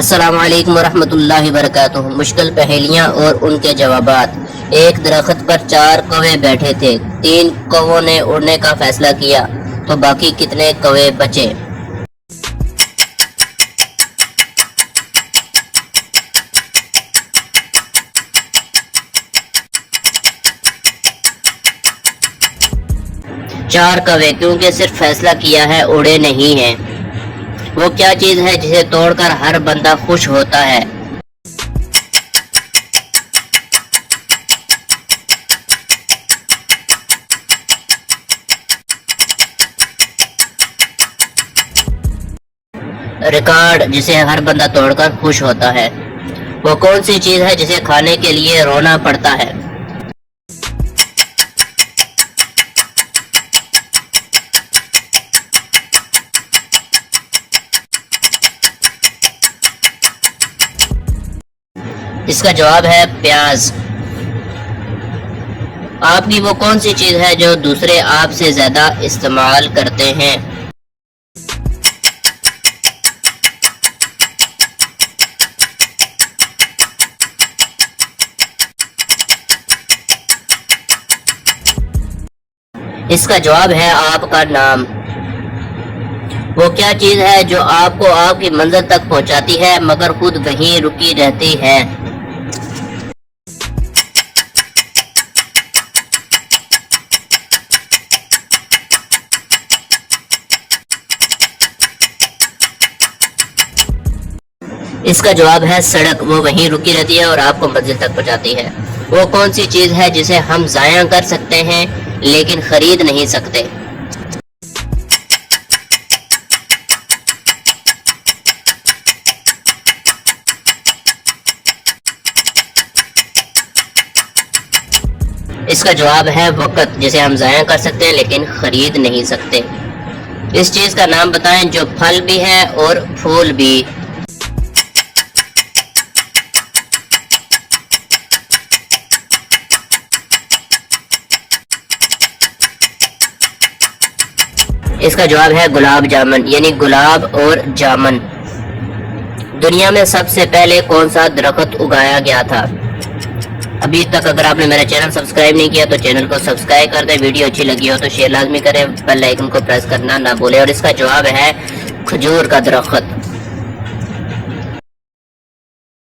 السلام علیکم ورحمۃ اللہ وبرکاتہ۔ مشکل پہیلیاں اور ان کے جوابات۔ ایک درخت پر 4 کوے بیٹھے تھے۔ 3 کووں نے اڑنے کا فیصلہ کیا تو باقی کتنے کوے بچے؟ چار کوے، کیونکہ صرف فیصلہ کیا ہے، اڑے نہیں ہیں۔ وہ کیا چیز ہے جسے توڑ کر ہر بندہ خوش ہوتا ہے؟ ریکارڈ، جسے ہر بندہ توڑ کر خوش ہوتا ہے۔ وہ کون سی چیز ہے جسے کھانے کے لیے رونا پڑتا ہے؟ اس کا جواب ہے پیاز۔ آپ کی وہ کون سی چیز ہے جو دوسرے آپ سے زیادہ استعمال کرتے ہیں؟ اس کا جواب ہے آپ کا نام۔ وہ کیا چیز ہے جو آپ کو آپ کی منزل تک پہنچاتی ہے مگر خود وہیں رکی رہتی ہے؟ اس کا جواب ہے سڑک۔ وہ وہیں رکی رہتی ہے اور آپ کو منزل تک پہنچاتی ہے۔ وہ کون سی چیز ہے جسے ہم ضائع کر سکتے ہیں لیکن خرید نہیں سکتے؟ اس کا جواب ہے وقت، جسے ہم ضائع کر سکتے ہیں لیکن خرید نہیں سکتے۔ اس چیز کا نام بتائیں جو پھل بھی ہے اور پھول بھی۔ اس کا جواب ہے گلاب جامن، یعنی گلاب اور جامن۔ دنیا میں سب سے پہلے کون سا درخت اگایا گیا تھا؟ ابھی تک اگر آپ نے میرا چینل سبسکرائب نہیں کیا تو چینل کو سبسکرائب کر دیں۔ ویڈیو اچھی لگی ہو تو شیئر لازمی کریں، بیل آئیکن کو پریس کرنا نہ بھولیں۔ اور اس کا جواب ہے کھجور کا درخت۔